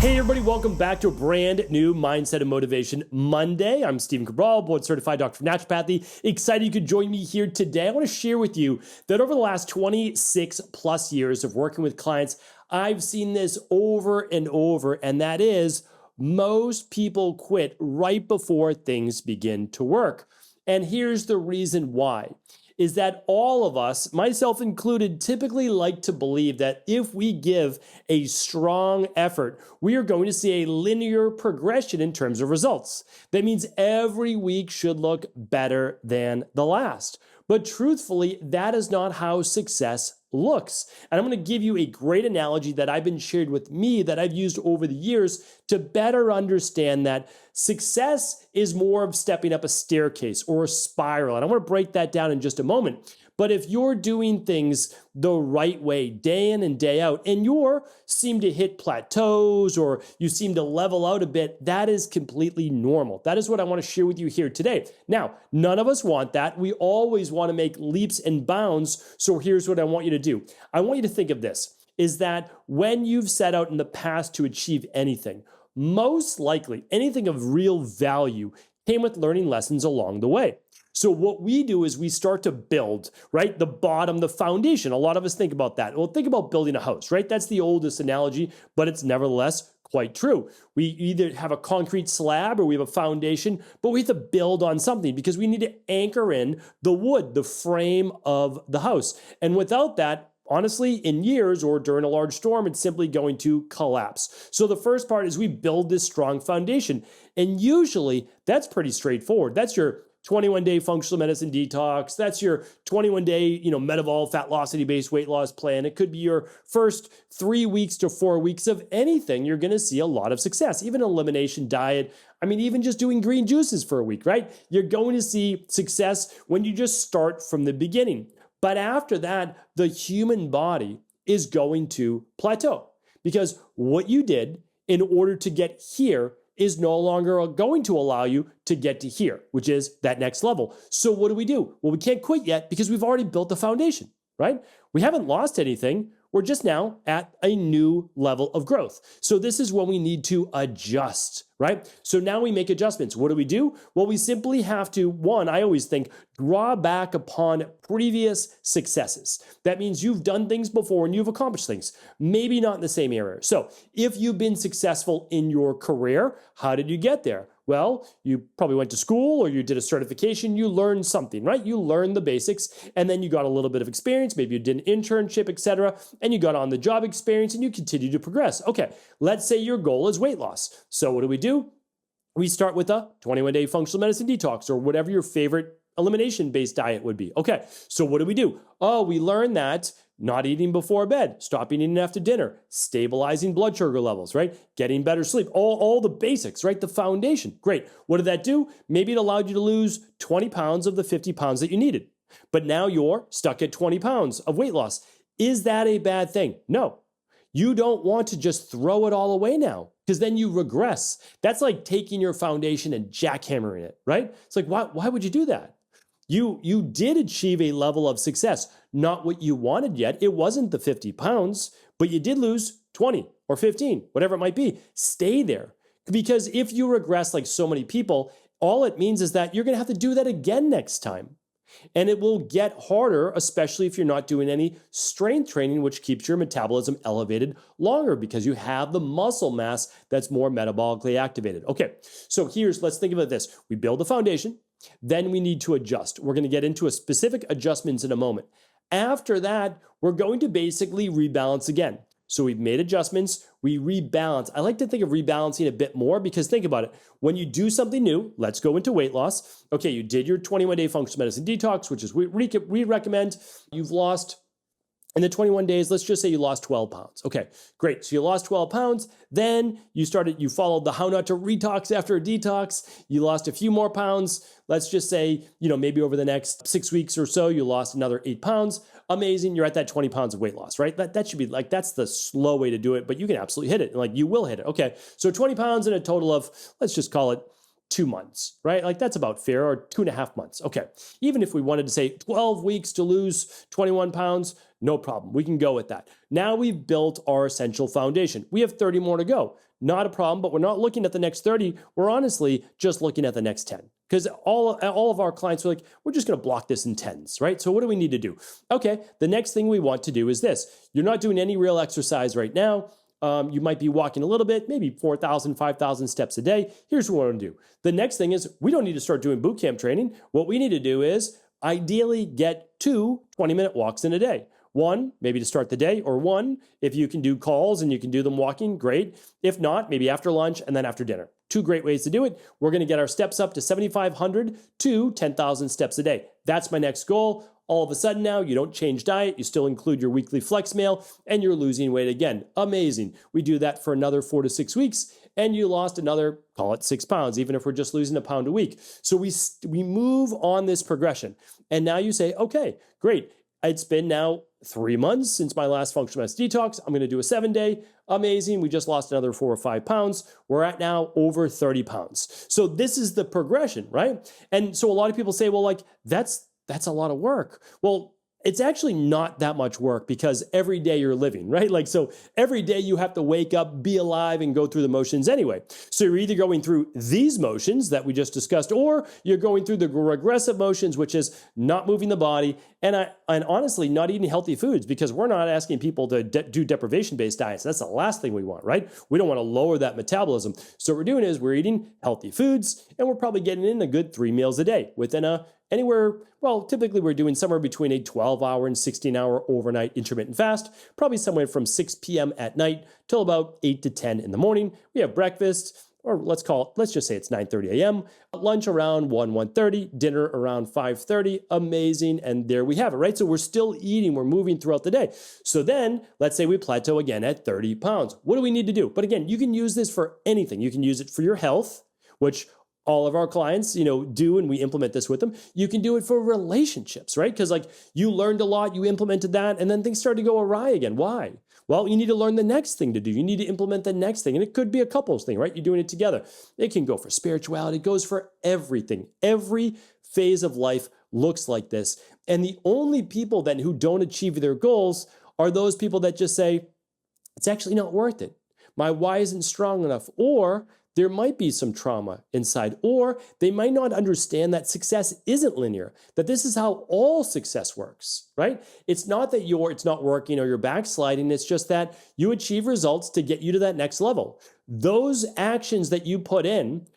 Hey everybody, welcome back to a brand new Mindset and Motivation Monday. I'm Stephen Cabral, board certified doctor of naturopathy. Excited you could join me here today. I want to share with you that over the last 26 plus years of working with clients, I've seen this over and over, and that is most people quit right before things begin to work. And here's the reason why. Is that all of us, myself included, typically like to believe that if we give a strong effort, we are going to see a linear progression in terms of results. That means every week should look better than the last. But truthfully, that is not how success looks. And I'm going to give you a great analogy that I've been shared with me that I've used over the years to better understand that success is more of stepping up a staircase or a spiral. And I want to break that down in just a moment. But if you're doing things the right way, day in and day out, and you seem to hit plateaus or you seem to level out a bit, that is completely normal. That is what I want to share with you here today. Now, none of us want that. We always want to make leaps and bounds. So here's what I want you to do. I want you to think of this, is that when you've set out in the past to achieve anything, most likely anything of real value came with learning lessons along the way. So what we do is we start to build, right? The bottom, the foundation. A lot of us think about that. Well, think about building a house, right? That's the oldest analogy, but it's nevertheless quite true. We either have a concrete slab or we have a foundation, but we have to build on something because we need to anchor in the wood, the frame of the house. And without that, honestly, in years or during a large storm, it's simply going to collapse. So the first part is we build this strong foundation. And usually that's pretty straightforward. That's your 21-day functional medicine detox. That's your 21-day, Metabol fat velocity-based weight loss plan. It could be your first 3 weeks to 4 weeks of anything. You're going to see a lot of success. Even an elimination diet. I mean, even just doing green juices for a week, right? You're going to see success when you just start from the beginning. But after that, the human body is going to plateau because what you did in order to get here is no longer going to allow you to get to here, which is that next level. So what do? Well, we can't quit yet because we've already built the foundation, right? We haven't lost anything. We're just now at a new level of growth. So this is when we need to adjust, right? So now we make adjustments. What do? Well, we simply have to, one, I always think, draw back upon previous successes. That means you've done things before and you've accomplished things, maybe not in the same area. So if you've been successful in your career, how did you get there? Well, you probably went to school or you did a certification, you learned something, right? You learned the basics and then you got a little bit of experience, maybe you did an internship, etc., and you got on the job experience and you continue to progress. Okay, let's say your goal is weight loss. So what do? We start with a 21-day functional medicine detox or whatever your favorite elimination-based diet would be. Okay, so what do? Oh, we learned that not eating before bed, stopping eating after dinner, stabilizing blood sugar levels, right? Getting better sleep, all the basics, right? The foundation. Great. What did that do? Maybe it allowed you to lose 20 pounds of the 50 pounds that you needed. But now you're stuck at 20 pounds of weight loss. Is that a bad thing? No. You don't want to just throw it all away now because then you regress. That's like taking your foundation and jackhammering it, right? It's like, why would you do that? You did achieve a level of success, not what you wanted yet. It wasn't the 50 pounds, but you did lose 20 or 15, whatever it might be. Stay there. Because if you regress like so many people, all it means is that you're going to have to do that again next time. And it will get harder, especially if you're not doing any strength training, which keeps your metabolism elevated longer because you have the muscle mass that's more metabolically activated. Okay, so let's think about this. We build the foundation. Then we need to adjust. We're going to get into a specific adjustments in a moment. After that, we're going to basically rebalance again. So we've made adjustments, we rebalance. I like to think of rebalancing a bit more because think about it. When you do something new, let's go into weight loss. Okay, you did your 21-day functional medicine detox, which is we recommend. You've lost in the 21 days, let's just say you lost 12 pounds. Okay, great. So you lost 12 pounds. Then you followed the how not to retox after a detox. You lost a few more pounds. Let's just say, maybe over the next 6 weeks or so, you lost another 8 pounds. Amazing. You're at that 20 pounds of weight loss, right? That should be that's the slow way to do it, but you can absolutely hit it. You will hit it. Okay. So 20 pounds in a total of, let's just call it 2 months, right? That's about fair, or 2.5 months. Okay. Even if we wanted to say 12 weeks to lose 21 pounds, no problem. We can go with that. Now we've built our essential foundation. We have 30 more to go. not a problem, but we're not looking at the next 30. We're honestly just looking at the next 10. Because all of our clients are like, we're just going to block this in 10s, right? So what do we need to do? Okay, the next thing we want to do is this. You're not doing any real exercise right now. You might be walking a little bit, maybe 4,000, 5,000 steps a day. Here's what we want to do. The next thing is we don't need to start doing boot camp training. What we need to do is ideally get 2 20-minute walks in a day. 1, maybe to start the day, or 1, if you can do calls and you can do them walking, great. If not, maybe after lunch and then after dinner. 2 great ways to do it. We're going to get our steps up to 7,500 to 10,000 steps a day. That's my next goal. All of a sudden now, you don't change diet, you still include your weekly flex meal, and you're losing weight again. Amazing. We do that for another 4 to 6 weeks, and you lost another, call it 6 pounds, even if we're just losing a pound a week. So we move on this progression. And now you say, okay, great. It's been now 3 months since my last functional medicine detox. I'm going to do a 7-day. Amazing. We just lost another 4 or 5 pounds. We're at now over 30 pounds. So this is the progression, right? And so a lot of people say, well, like, that's a lot of work. Well, it's actually not that much work because every day you're living, right? Like, so every day you have to wake up, be alive, and go through the motions anyway. So you're either going through these motions that we just discussed, or you're going through the regressive motions, which is not moving the body and honestly not eating healthy foods, because we're not asking people to do deprivation-based diets. That's the last thing we want, right? We don't want to lower that metabolism. So what we're doing is we're eating healthy foods, and we're probably getting in a good 3 meals a day within typically we're doing somewhere between a 12-hour and 16-hour overnight intermittent fast, probably somewhere from 6 p.m. at night till about 8 to 10 in the morning. We have breakfast, or let's just say it's 9:30 a.m., lunch around 1:30, dinner around 5:30, amazing, and there we have it, right? So we're still eating, we're moving throughout the day. So then, let's say we plateau again at 30 pounds. What do we need to do? But again, you can use this for anything. You can use it for your health, which all of our clients, do, and we implement this with them. You can do it for relationships, right? Because like you learned a lot, you implemented that, and then things started to go awry again. Why? Well, you need to learn the next thing to do. You need to implement the next thing. And it could be a couples thing, right? You're doing it together. It can go for spirituality. It goes for everything. Every phase of life looks like this. And the only people then who don't achieve their goals are those people that just say, it's actually not worth it. My why isn't strong enough. Or there might be some trauma inside, or they might not understand that success isn't linear, that this is how all success works, right? It's not that it's not working or you're backsliding. It's just that you achieve results to get you to that next level. Those actions that you put in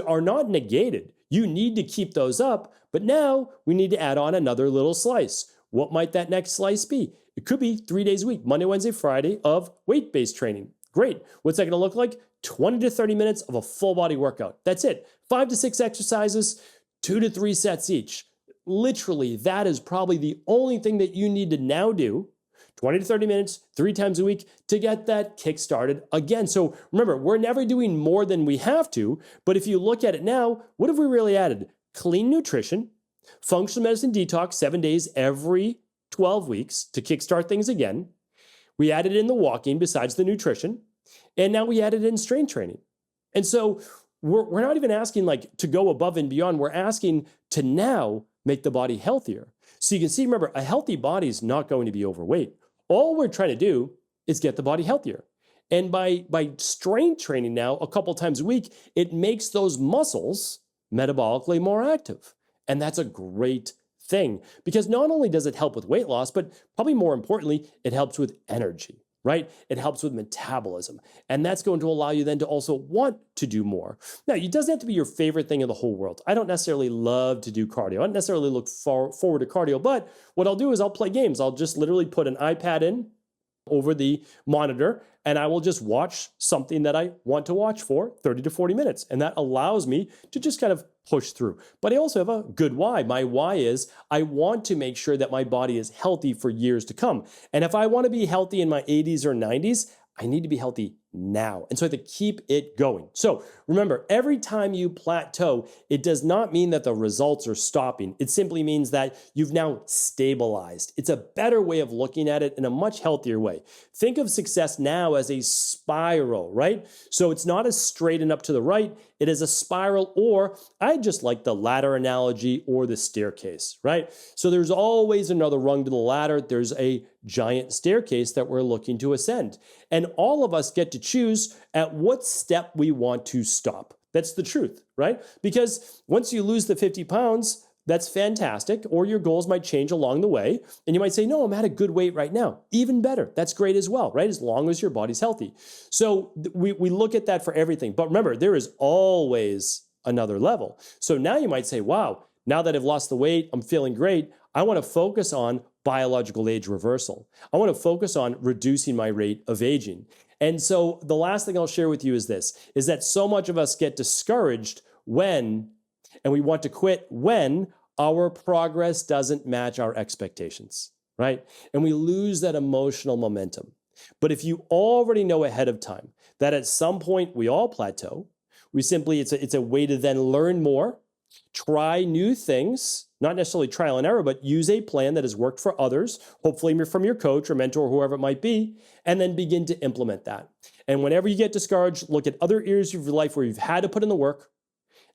are not negated. You need to keep those up, but now we need to add on another little slice. What might that next slice be? It could be 3 days a week, Monday, Wednesday, Friday of weight-based training. Great. What's that going to look like? 20 to 30 minutes of a full body workout. That's it. 5 to 6 exercises, 2 to 3 sets each. Literally, that is probably the only thing that you need to now do, 20 to 30 minutes, 3 times a week to get that kick started again. So remember, we're never doing more than we have to, but if you look at it now, what have we really added? Clean nutrition, functional medicine detox, 7 days every 12 weeks to kickstart things again. We added in the walking besides the nutrition. And now we added in strength training. And so we're not even asking like to go above and beyond. We're asking to now make the body healthier. So you can see, remember, a healthy body is not going to be overweight. All we're trying to do is get the body healthier. And by strength training now a couple times a week, it makes those muscles metabolically more active. And that's a great thing because not only does it help with weight loss, but probably more importantly, it helps with energy. Right? It helps with metabolism. And that's going to allow you then to also want to do more. Now, it doesn't have to be your favorite thing in the whole world. I don't necessarily love to do cardio. I don't necessarily look forward to cardio, but what I'll do is I'll play games. I'll just literally put an iPad in over the monitor, and I will just watch something that I want to watch for 30 to 40 minutes. And that allows me to just kind of push through. But I also have a good why. My why is I want to make sure that my body is healthy for years to come. And if I want to be healthy in my 80s or 90s, I need to be healthy now. And so I have to keep it going. So remember, every time you plateau, it does not mean that the results are stopping. It simply means that you've now stabilized. It's a better way of looking at it in a much healthier way. Think of success now as a spiral, right? So it's not as straight and up to the right. It is a spiral, or I just like the ladder analogy or the staircase, right? So there's always another rung to the ladder. There's a giant staircase that we're looking to ascend. And all of us get to choose at what step we want to stop. That's the truth, right? Because once you lose the 50 pounds, that's fantastic, or your goals might change along the way, and you might say, no, I'm at a good weight right now. Even better. That's great as well, right? As long as your body's healthy. So we look at that for everything. But remember, there is always another level. So now you might say, wow, now that I've lost the weight, I'm feeling great. I want to focus on biological age reversal. I want to focus on reducing my rate of aging. And so the last thing I'll share with you is this, is that so much of us get discouraged and we want to quit when our progress doesn't match our expectations, right? And we lose that emotional momentum. But if you already know ahead of time that at some point we all plateau, it's a way to then learn more, try new things, not necessarily trial and error, but use a plan that has worked for others, hopefully from your coach or mentor, or whoever it might be, and then begin to implement that. And whenever you get discouraged, look at other areas of your life where you've had to put in the work,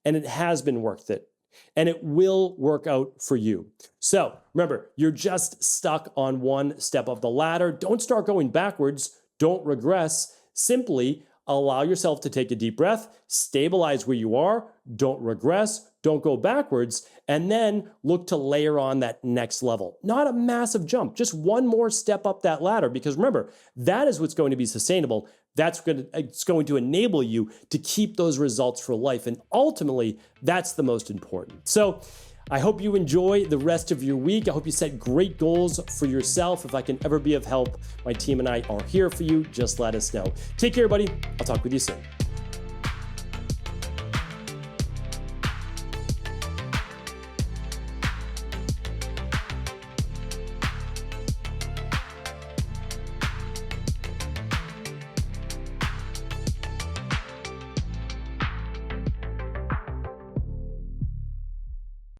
and it has been worth it. And it will work out for you. So remember, you're just stuck on one step of the ladder. Don't start going backwards. Don't regress. Simply allow yourself to take a deep breath, stabilize where you are, don't regress, don't go backwards, and then look to layer on that next level. Not a massive jump, just one more step up that ladder, because remember, that is what's going to be sustainable. It's going to enable you to keep those results for life. And ultimately, that's the most important. So I hope you enjoy the rest of your week. I hope you set great goals for yourself. If I can ever be of help, my team and I are here for you. Just let us know. Take care, buddy. I'll talk with you soon.